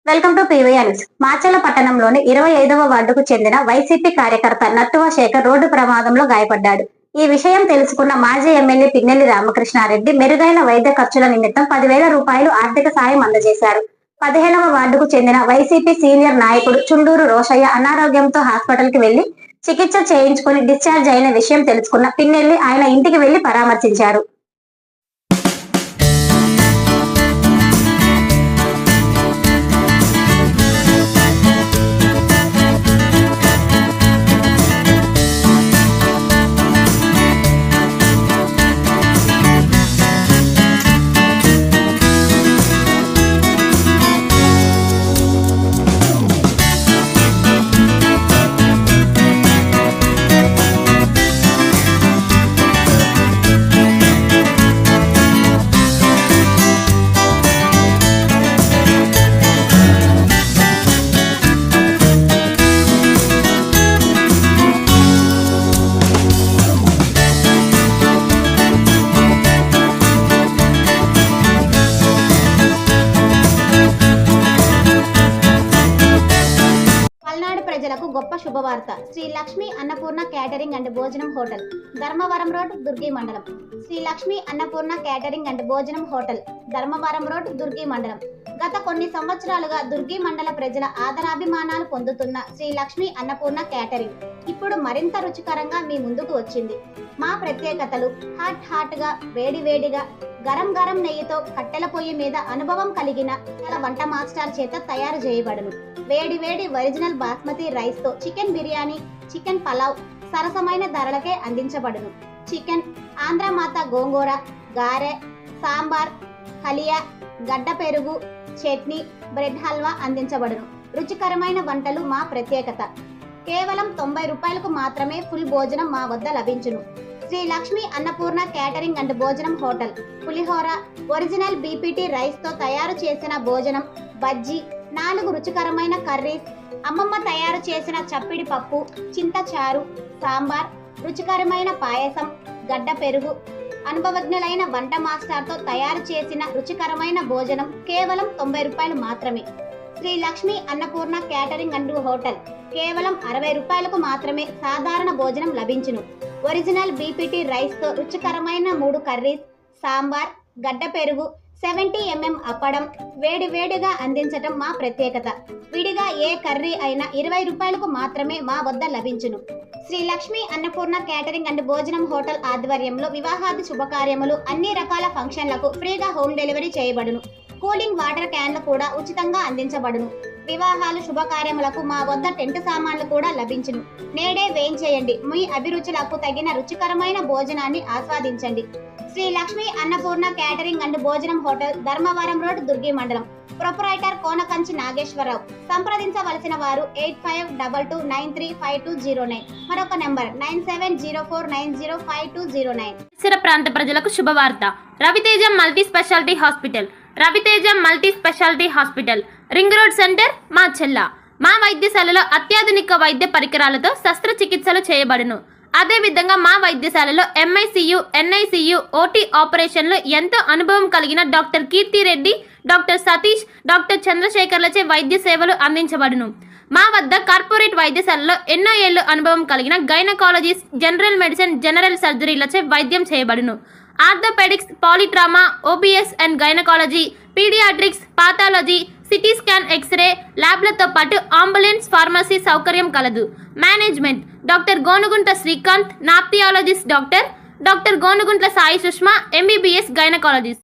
Welcome to PVR news. Macherla పట్టణంలోని 25వ వార్డుకు చెందిన వైసీపీ కార్యకర్త నట్టువ శేఖర్ రోడ్డు ప్రమాదంలో గాయపడ్డాడు. ఈ విషయం తెలుసుకున్న మాజీ ఎమ్మెల్యే పిన్నెల్లి రామకృష్ణారెడ్డి మెరుగైన వైద్య ఖర్చుల నిమిత్తం 10,000 రూపాయలు ఆర్థిక సాయం అందజేశారు. 15వ వార్డుకు చెందిన వైసీపీ సీనియర్ నాయకుడు చుండూరు రోషయ్య అనారోగ్యంతో హాస్పిటల్ కి వెళ్లి చికిత్స చేయించుకుని డిశ్చార్జ్ అయిన విషయం తెలుసుకున్న పిన్నెల్లి ఆయన ఇంటికి వెళ్లి పరామర్శించారు. ప్రజలకు గొప్ప శుభవార్త. శ్రీ లక్ష్మీ అన్నపూర్ణ క్యాటరింగ్ అండ్ భోజనం హోటల్, ధర్మవరం రోడ్, దుర్గి మండలం. శ్రీ లక్ష్మీ అన్నపూర్ణ క్యాటరింగ్ అండ్ భోజనం హోటల్, ధర్మవరం రోడ్, దుర్గి మండలం. గత కొన్ని సంవత్సరాలుగా దుర్గి మండల ప్రజల ఆదరాభిమానాలు పొందుతున్న శ్రీ లక్ష్మీ అన్నపూర్ణ క్యాటరింగ్ ఇప్పుడు మరింత రుచికరంగా మీ ముందుకు వచ్చింది. మా ప్రత్యేకతలు హాట్ గా, వేడిగా, గరం నెయ్యితో కట్టెల పొయ్యి మీద అనుభవం కలిగిన వంట మాస్టర్ చేత తయారు చేయబడును. వేడి ఒరిజినల్ బాస్మతి రైస్ తో చికెన్ బిర్యానీ, చికెన్ పలావ్ సరసమైన ధరలకే అందించబడును. చికెన్, ఆంధ్రమాత గోంగూర, గారె, సాంబార్, హలియా, గడ్డ పెరుగు, చట్నీ, బ్రెడ్ హల్వా అందించబడును. రుచికరమైన వంటలు మా ప్రత్యేకత. కేవలం 90 రూపాయలకు మాత్రమే ఫుల్ భోజనం మా వద్ద లభించును. శ్రీ లక్ష్మీ అన్నపూర్ణ క్యాటరింగ్ అండ్ భోజనం హోటల్. పులిహోర, ఒరిజినల్ బీపీటీ రైస్ తో తయారు చేసిన భోజనం, బజ్జీ, 4 రుచికరమైన కర్రీస్, అమ్మమ్మ తయారు చేసిన చప్పిడి పప్పు, చింతచారు, సాంబార్, రుచికరమైన పాయసం, గడ్డ పెరుగు, అనుభవజ్ఞులైన వంట మాస్టర్తో తయారు చేసిన రుచికరమైన భోజనం కేవలం 90 రూపాయలు మాత్రమే. Sri Lakshmi Annapurna catering and hotel కేవలం 60 రూపాయలకు మాత్రమే సాధారణ భోజనం లభించును. ఒరిజినల్ బీపీటీ రైస్ తో రుచికరమైన 3 కర్రీస్, సాంబార్, గడ్డ పెరుగు, 70 mm అప్పడం వేడిగా అందించటం మా ప్రత్యేకత. విడిగా ఏ కర్రీ అయినా 20 రూపాయలకు మాత్రమే మా వద్ద లభించును. శ్రీ లక్ష్మీ అన్నపూర్ణ క్యాటరింగ్ అండ్ భోజనం హోటల్ ఆధ్వర్యంలో వివాహాది శుభకార్యములు, అన్ని రకాల ఫంక్షన్లకు ఫ్రీగా హోమ్ డెలివరీ చేయబడును. కూలింగ్ వాటర్ క్యాన్లు కూడా ఉచితంగా అందించబడును. వివాహాలు శుభకార్యములకు మా వద్ద టెంట్ సామాన్లు కూడా లభించును. నేడే వేయించేయండి. మీ అభిరుచులకు తగిన రుచికరమైన భోజనాన్ని ఆస్వాదించండి. శ్రీ లక్ష్మీ అన్నపూర్ణ క్యాటరింగ్ అండ్ భోజనం హోటల్, ధర్మవరం రోడ్, దుర్గి మండలం. ప్రొపరైటర్ కోనకంచి నాగేశ్వరరావు. సంప్రదించవలసిన వారు 8522935209. మరొక నంబర్ 9704905209. పరిసర ప్రాంత ప్రజలకు శుభవార్త. Raviteja multi speciality hospital. Raviteja multi speciality hospital, ring road centre, Macherla. మా వైద్యశాలలో అత్యాధునిక వైద్య పరికరాలతో శస్త్రచికిత్సలు చేయబడును. అదేవిధంగా మా వైద్యశాలలో MICU, NICU, OT ఆపరేషన్లు ఎంతో అనుభవం కలిగిన doctor Keerthi Reddy, doctor Satish, doctor చంద్రశేఖర్లచే వైద్య సేవలు అందించబడును. మా వద్ద కార్పొరేట్ వైద్యశాలలో ఎన్నో ఏళ్లు అనుభవం కలిగిన గైనకాలజిస్ట్, జనరల్ మెడిసిన్, జనరల్ సర్జరీలచే వైద్యం చేయబడును. Orthopaedics, polytrauma, OBS and gynaecology, paediatrics, pathology, CT scan, X ray ల్యాబ్లతో పాటు అంబులెన్స్, ఫార్మసీ సౌకర్యం కలదు. మేనేజ్మెంట్ డాక్టర్ గోనుగుంట్ల శ్రీకాంత్, నాప్థియాలజిస్ట్ doctor Gonuguntla Sai Sushma, MBBS gynaecologist.